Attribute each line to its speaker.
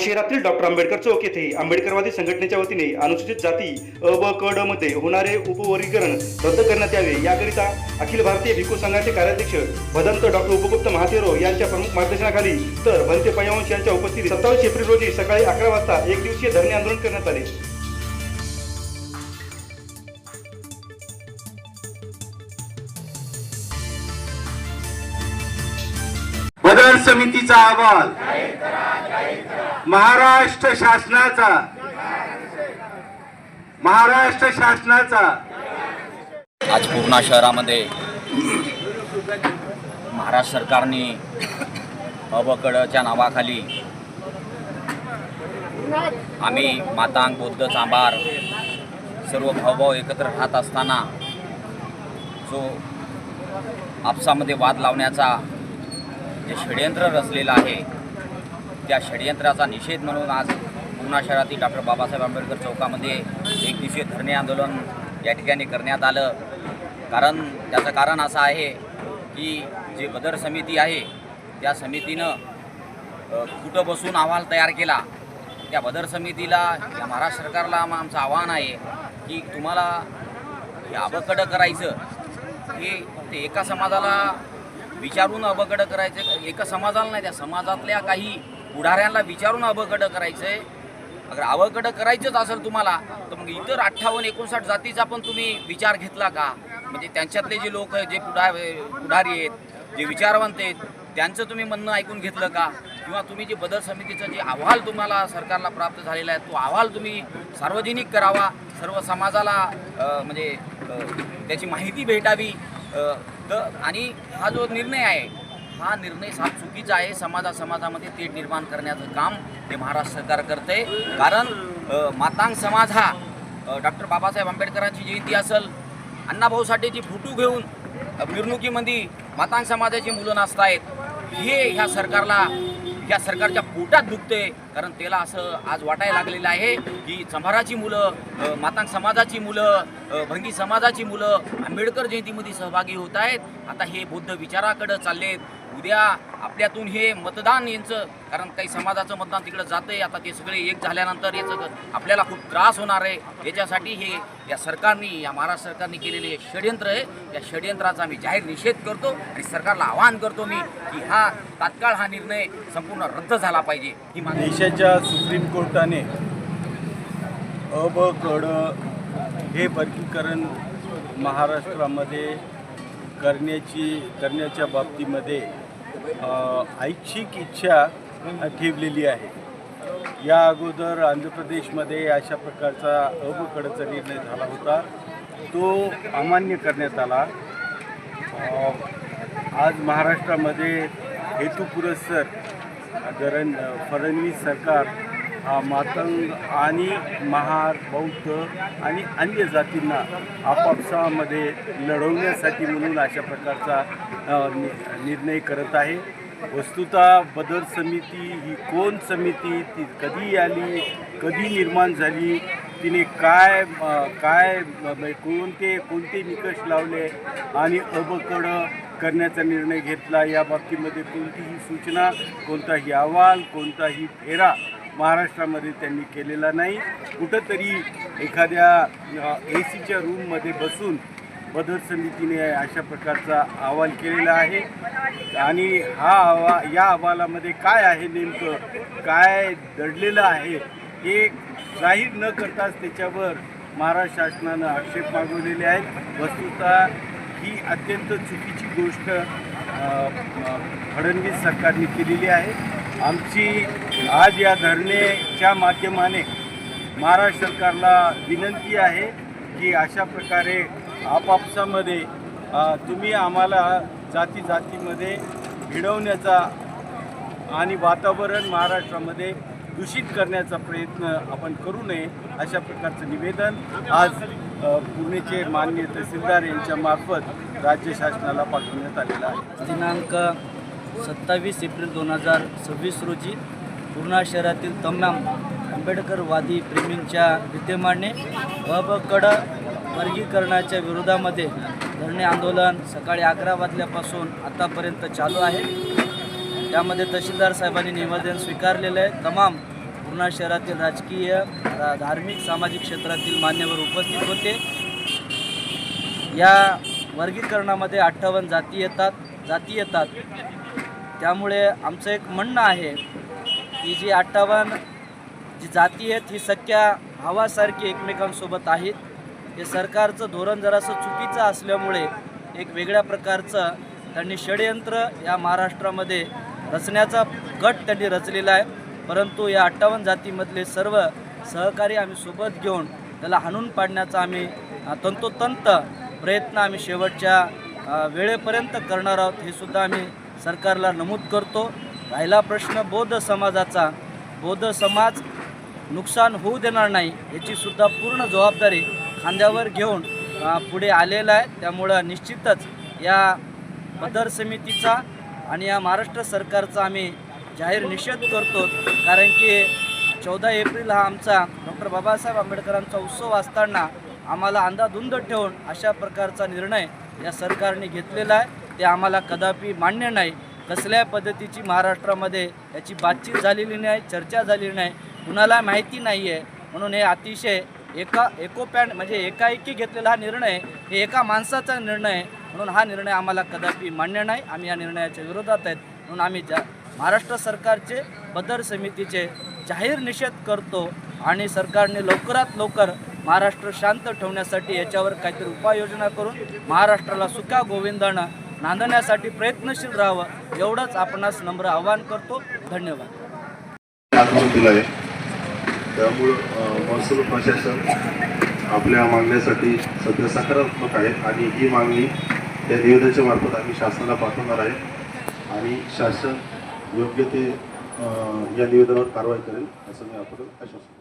Speaker 1: शहरातील डॉक्टर आंबेडकर चौक येथे आंबेडकरवादी संघटनेच्या वतीने अनुसूचित जाती अ व क ड मध्ये होणारे उपवर्गीकरण रद्द करण्यात यावे याकरिता अखिल भारतीय भिक्खू संघाचे कार्याध्यक्ष भदंत डॉक्टर उपगुप्त महाथेरो यांच्या प्रमुख मार्गदर्शनाखाली तर भंते पयवंश यांच्या उपस्थितीत 27 एप्रिल रोजी सकाळी 11 वाजता एक दिवसीय धरणे आंदोलन करण्यात आले।
Speaker 2: बदर समितीचा अहवाल महाराष्ट्र शासनाचा
Speaker 3: आज पूर्णा शहरामध्ये महाराष्ट्र सरकारने अबकडच्या नावाखाली आम्ही मातांग बौद्ध चांभार सर्व भाऊभाऊ एकत्र राहत असताना जो आपसामध्ये वाद लावण्याचा जे षडयंत्र रचलेलं आहे त्या षडयंत्राचा निषेध म्हणून आज पूर्णा शहरातील डॉक्टर बाबासाहेब आंबेडकर चौकामध्ये एक दिवसीय धरणे आंदोलन या ठिकाणी करण्यात आलं। त्याचं कारण असं आहे की जे बदर समिती आहे त्या समितीनं कुठं बसून अहवाल तयार केला। त्या बदर समितीला या महाराष्ट्र सरकारला आमचं आव्हान आहे की तुम्हाला हे अबकडं करायचं हे ते एका समाजाला विचारून अबकडं करायचं, एका समाजाला नाही त्या समाजातल्या काही पुढाऱ्यांना विचारून अबकडं करायचं आहे। अगर अबकडं करायचंच असेल तुम्हाला तर मग इतर 58-59 जातीचा पण तुम्ही विचार घेतला का? म्हणजे त्यांच्यातले जे लोक जे पुढारी आहेत जे विचारवंत आहेत त्यांचं तुम्ही म्हणणं ऐकून घेतलं का? किंवा तुम्ही जे बदर समितीचं जे अहवाल तुम्हाला सरकारला प्राप्त झालेला आहे तो अहवाल तुम्ही सार्वजनिक करावा, सर्व समाजाला म्हणजे त्याची माहिती भेटावी। आणि हा जो निर्णय आहे हा निर्णय साफ चुकीचा आहे। समाजामध्ये तेढ निर्माण करण्याचं काम ते महाराष्ट्र सरकार करते। कारण मातांग समाज हा डॉक्टर बाबासाहेब आंबेडकरांची जयंती असेल अण्णाभाऊ साठेची फोटो घेऊन मिरवणुकीमध्ये मातांग समाजाची मुलं नाचतायत हे ह्या सरकारच्या पोटात दुखते। कारण त्याला असं आज वाटायला लागलेलं आहे की चंभाराची मुलं, मातांग समाजाची मुलं, भंगी समाजाची मुलं आंबेडकर जयंतीमध्ये सहभागी होत आहेत। आता हे बौद्ध विचाराकडे चाललेत। उद्या आपल्यातून हे मतदान यांचं, कारण काही समाजाचं मतदान तिकडे जातंय, आता ते सगळे एक झाल्यानंतर याचं आपल्याला खूप त्रास होणार आहे। याच्यासाठी हे या महाराष्ट्र सरकारने केलेले षडयंत्र आहे। या षडयंत्राचा मी जाहीर निषेध करतो आणि सरकारला आवाहन करतो मी की तात्काळ हा निर्णय संपूर्ण रद्द झाला पाहिजे ही मागणी।
Speaker 2: देशाच्या सुप्रीम कोर्टाने अबकड हे वर्गीकरण महाराष्ट्रामध्ये करण्याच्या बाबतीमध्ये ऐच्छिक इच्छा ठेवलेली आहे। या अगोदर आंध्र प्रदेशमध्ये अशा प्रकारचा अबकडचा निर्णय झाला होता, तो अमान्य करण्यात आला। आज महाराष्ट्रामध्ये हेतुपुरस्सर फडणवीस सरकार मातंग आणि महार, बौद्ध आणि अन्य जातींना आपापसामध्ये लढवण्यासाठी म्हणून अशा प्रकारचा निर्णय करत आहे। वस्तुतः बदर समिती ही कोण समिती, ती कधी आली, कधी निर्माण झाली, तिने काय कोणते निकष लावले आणि अबकड करण्याचा निर्णय घेतला, या बाबतीमध्ये कोणतीही सूचना, कोणताही अहवाल, कोणताही फेरा महाराष्ट्रामध्ये त्यांनी केलेला नाही। कुठंतरी एखाद्या एसीच्या रूममध्ये बसून बदर समितीने अशा प्रकारचा अहवाल केलेला आहे आणि या अहवालामध्ये काय आहे, नेमकं काय दडलेलं आहे हे जाहीर न करताच त्याच्यावर महाराष्ट्र शासनानं आक्षेप मागवलेले आहेत। वस्तुतः ही अत्यंत चुकीची गोष्ट फडणवीस सरकारने केलेली आहे। आमची आज या धरणेच्या माध्यमाने महाराष्ट्र सरकारला विनंती आहे की अशा प्रकारे आपापसामध्ये तुम्ही आम्हाला जातीमध्ये भिडवण्याचा आणि वातावरण महाराष्ट्रामध्ये दूषित करण्याचा प्रयत्न आपण करू नये, अशा प्रकारचं निवेदन आज पुणेचे माननीय तहसीलदार यांच्या मार्फत राज्य शासनाला पाठवण्यात आलेलं आहे।
Speaker 4: दिनांक 27 एप्रिल 2026 रोजी पूर्णा शहरातील तमाम आंबेडकरवादी प्रेमींच्या विद्यमाने अबकड वर्गीकरणाच्या विरोधामध्ये धरणे आंदोलन सकाळी 11 वाजल्यापासून आतापर्यंत चालू आहे। त्यामध्ये तहसीलदार साहेबांनी निवेदन स्वीकारलेलं आहे। तमाम पूर्णा शहरातील राजकीय धार्मिक सामाजिक क्षेत्रातील मान्यवर उपस्थित होते. या वर्गीकरणामध्ये 58 जाती येतात. त्यामुळे आमचं एक म्हणणं आहे की जी 58 जी जाती आहेत ही सख्या भावासारखी एकमेकांसोबत आहेत. हे सरकारचं धोरण जरासं चुकीचं असल्यामुळे एक वेगळ्या प्रकारचं त्यांनी षडयंत्र या महाराष्ट्रामध्ये रचण्याचा गट त्यांनी रचलेला आहे. परंतु या 58 जातीमधले सर्व सहकारी आम्ही सोबत घेऊन त्याला हाणून पाडण्याचा आम्ही तंतोतंत प्रयत्न आम्ही शेवटच्या वेळेपर्यंत करणार आहोत, हे सुद्धा आम्ही सरकारला नमूद करतो. राहिला प्रश्न बौद्ध समाजाचा, बौद्ध समाज नुकसान होऊ देणार नाही याची सुद्धा पूर्ण जबाबदारी खांद्यावर घेऊन पुढे आलेला आहे. त्यामुळं निश्चितच या बदर समितीचा आणि या महाराष्ट्र सरकारचा आम्ही जाहीर निषेध करतो. कारण की 14 एप्रिल हा आमचा डॉक्टर बाबासाहेब आंबेडकरांचा उत्सव असताना आम्हाला अंधाधुंद ठेवून अशा प्रकारचा निर्णय या सरकारने घेतलेला आहे. ते आम्हाला कदापि मान्य नाही. कसल्या पद्धतीची महाराष्ट्रामध्ये याची बातचीत झालेली नाही, चर्चा झालेली नाही, कुणाला माहिती नाही आहे. म्हणून हे अतिशय एकोप्याने म्हणजे एकाएकी घेतलेला हा निर्णय हे एका माणसाचा निर्णय आहे. म्हणून हा निर्णय आम्हाला कदापि मान्य नाही. आम्ही या निर्णयाच्या विरोधात आहेत. म्हणून आम्ही महाराष्ट्र सरकारचे बदर समितीचे जाहीर निषेध करतो आणि सरकारने लवकरात लवकर महाराष्ट्र शांत ठेवण्यासाठी याच्यावर काहीतरी उपाययोजना करून महाराष्ट्राला सुखा गोविंदानं नांदण्यासाठी प्रयत्नशील राहावं एवढंच आपणास नम्र आवाहन करतो. धन्यवाद.
Speaker 5: आदेश दिला आहे. त्यामुळं महसूल प्रशासन आपल्या मागण्यासाठी सध्या सकारात्मक आहे आणि ही मागणी त्या निवेदनाच्या मार्फत आम्ही शासनाला पाठवणार आहे आणि शासन योग्य ते या निवेदनावर कारवाई करेल असं मी आपण आश्वासन